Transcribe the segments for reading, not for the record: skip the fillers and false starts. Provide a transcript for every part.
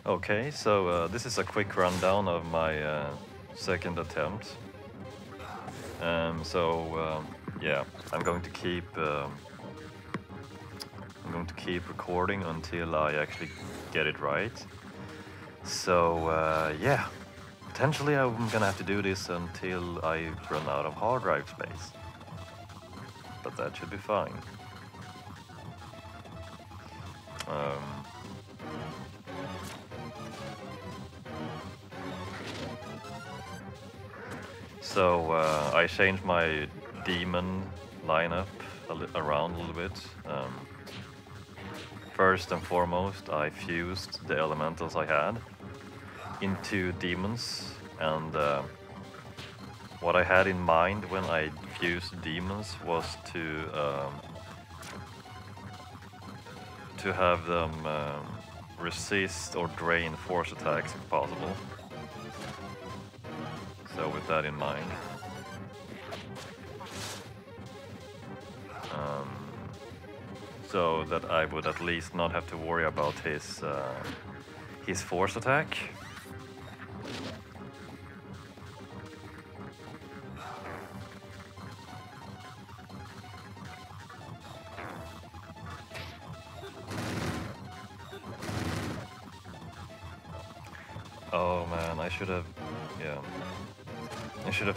Okay, so this is a quick rundown of my second attempt. Yeah, I'm going to keep recording until I actually get it right. So yeah, potentially I'm gonna have to do this until I run out of hard drive space, but that should be fine. I changed my demon lineup around a little bit. First and foremost, I fused the elementals I had into demons, and what I had in mind when I fused demons was to have them resist or drain force attacks if possible. So with that in mind, so that I would at least not have to worry about his force attack. Oh man, I should have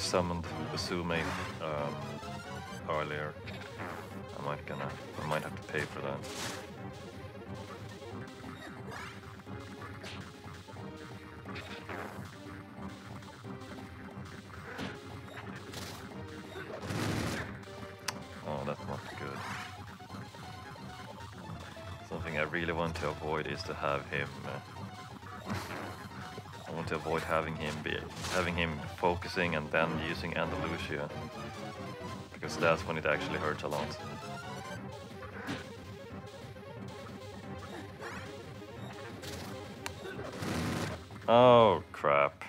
summoned Usume earlier. I might have to pay for that. Oh, that's not good. Something I really want to avoid is to have him. I want to avoid having him focusing and then using Andalusia, because that's when it actually hurts a lot. Oh crap.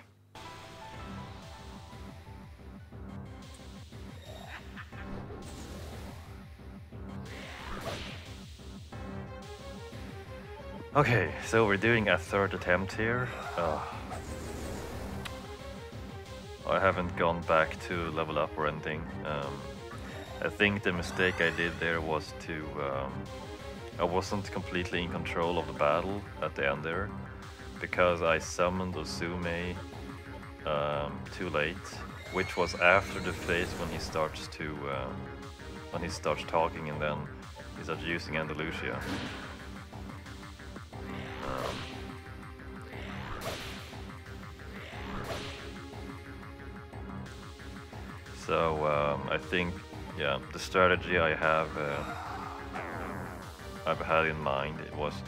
Okay, so we're doing a third attempt here. I haven't gone back to level up or anything. I think the mistake I did there was I wasn't completely in control of the battle at the end there, because I summoned Usume too late, which was after the phase when he starts talking, and then he starts using Andalusia. I think, yeah, the strategy I've had in mind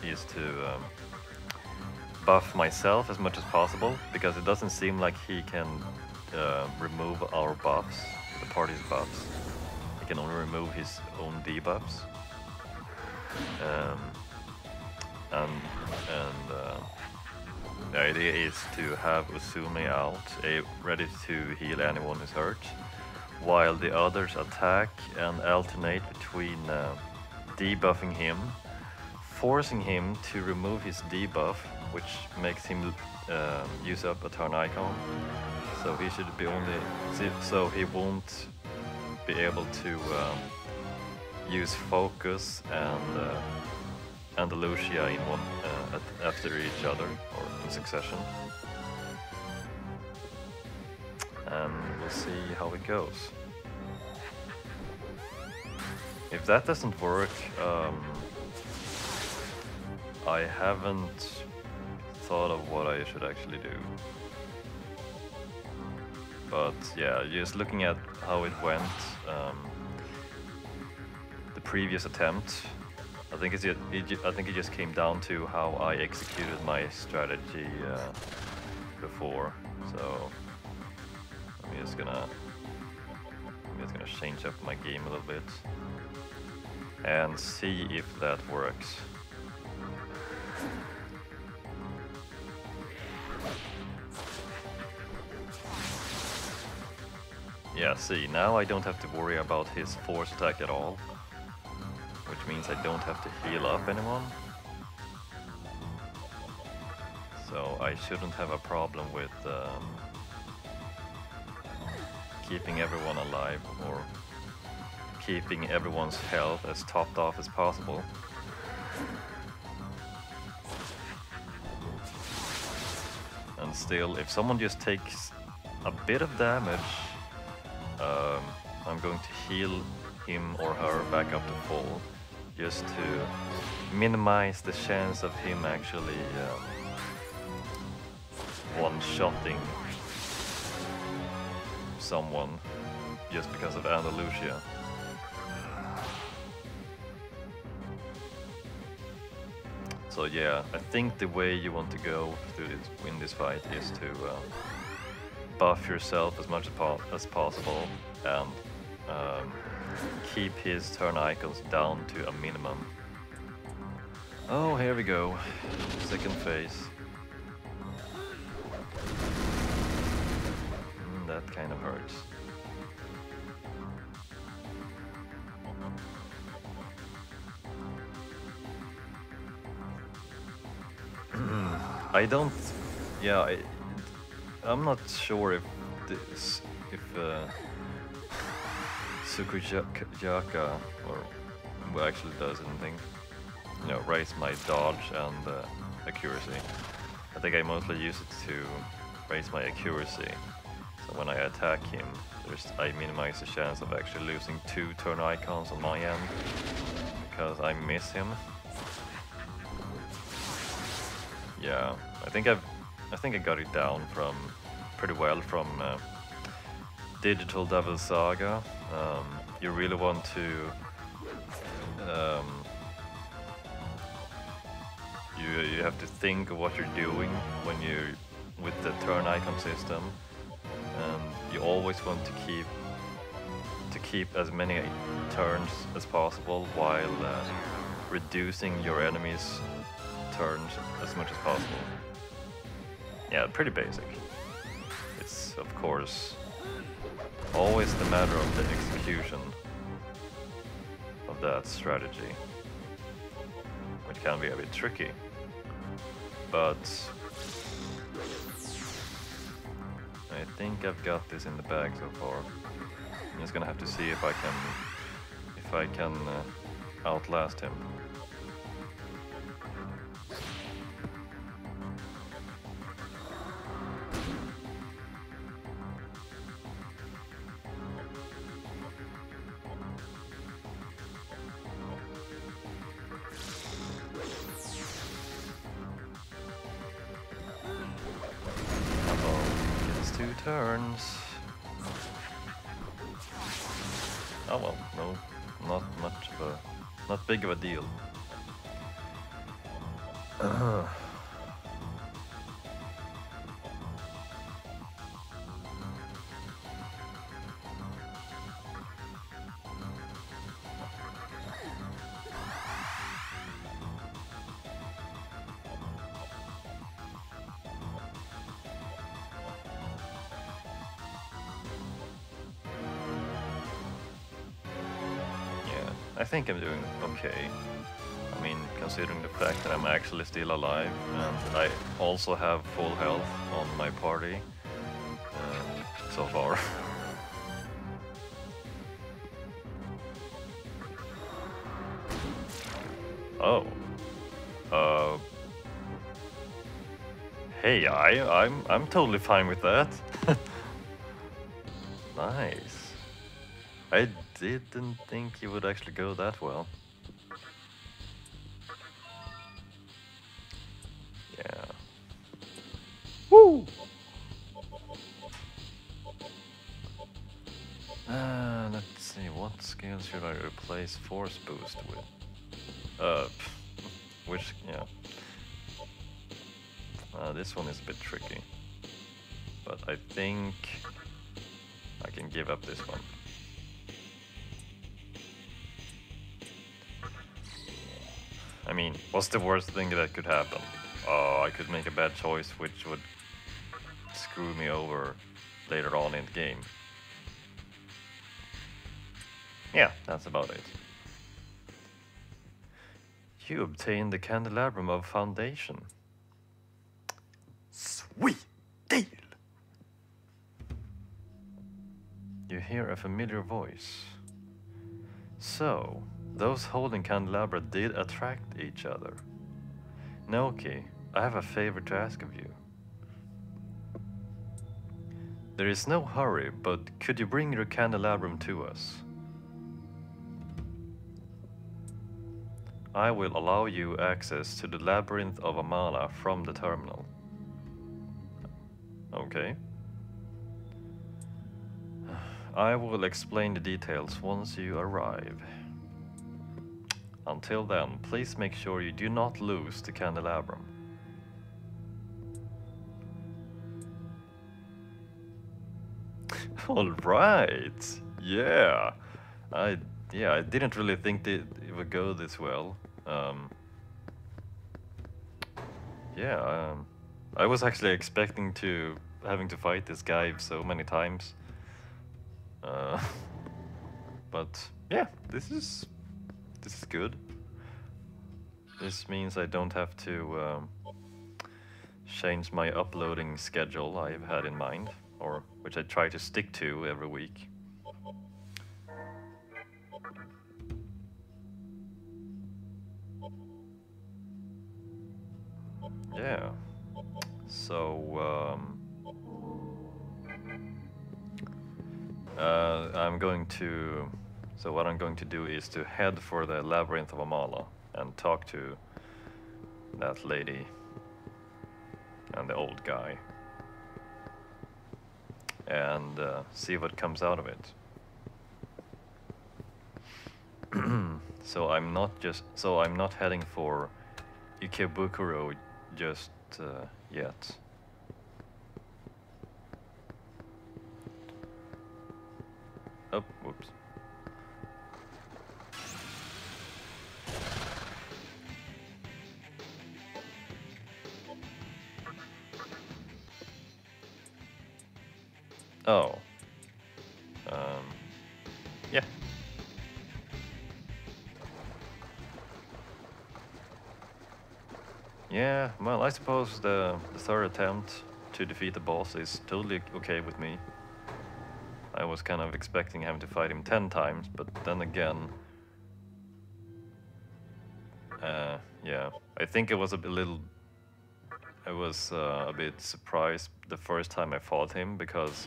is to buff myself as much as possible, because it doesn't seem like he can remove our buffs, the party's buffs. He can only remove his own debuffs. The idea is to have Usume out, ready to heal anyone who's hurt, while the others attack and alternate between debuffing him, forcing him to remove his debuff, which makes him use up a turn icon. So he should be so he won't be able to use focus and Andalusia in one after each other or in succession. And we'll see how it goes. If that doesn't work, I haven't thought of what I should actually do. But yeah, just looking at how it went, the previous attempt, I think it just came down to how I executed my strategy before. So I'm just gonna change up my game a little bit and see if that works. Yeah, see, now I don't have to worry about his force attack at all, which means I don't have to heal up anyone. So I shouldn't have a problem with keeping everyone alive or keeping everyone's health as topped off as possible. And still, if someone just takes a bit of damage, I'm going to heal him or her back up to full, just to minimize the chance of him actually one-shotting someone just because of Andalusia. So yeah, I think the way you want to go to win this fight is to buff yourself as much as possible and keep his turn icons down to a minimum. Oh, here we go. Second phase. That kind of hurts. I don't. Yeah, I'm not sure if Tsukujaka or actually does anything. You know, raise my dodge and accuracy. I think I mostly use it to raise my accuracy. So when I attack him, I minimize the chance of actually losing 2 turn icons on my end because I miss him. Yeah, I think I got it down from pretty well from Digital Devil Saga. You really want to you have to think of what you're doing when you're with the turn icon system, and you always want to keep as many turns as possible while reducing your enemies' turns as much as possible. Yeah, pretty basic. It's of course always the matter of the execution of that strategy, which can be a bit tricky. But I think I've got this in the bag so far. I'm just gonna have to see if I can outlast him. Turns. Oh well, no, not big of a deal. I think I'm doing okay. I mean, considering the fact that I'm actually still alive, and I also have full health on my party so far. Oh. Hey, I'm totally fine with that. Nice. I didn't think you would actually go that well. Yeah. Woo! Let's see, what skills should I replace force boost with? Which, yeah. This one is a bit tricky. But I think I can give up this one. I mean, what's the worst thing that could happen? Oh, I could make a bad choice which would screw me over later on in the game. Yeah, that's about it. You obtained the Candelabrum of Foundation. We deal! You hear a familiar voice. So, those holding candelabra did attract each other. Naoki, I have a favor to ask of you. There is no hurry, but could you bring your candelabrum to us? I will allow you access to the Labyrinth of Amala from the terminal. Okay. I will explain the details once you arrive. Until then, please make sure you do not lose the candelabrum. All right. Yeah. I didn't really think that it would go this well. I was actually expecting to having to fight this guy so many times. But yeah, this is good. This means I don't have to change my uploading schedule I've had in mind, or which I try to stick to every week. Yeah. So I'm going to. So what I'm going to do is to head for the Labyrinth of Amala and talk to that lady and the old guy and see what comes out of it. So I'm not heading for Ikebukuro just yet. Oh, whoops. Oh. Yeah. Yeah, well, I suppose the third attempt to defeat the boss is totally okay with me. I was kind of expecting having to fight him 10 times, but then again... yeah, I think I was a bit surprised the first time I fought him because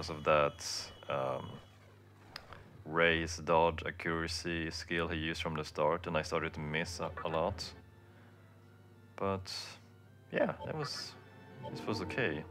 of that raise, dodge, accuracy skill he used from the start, and I started to miss a lot. But yeah, this was okay.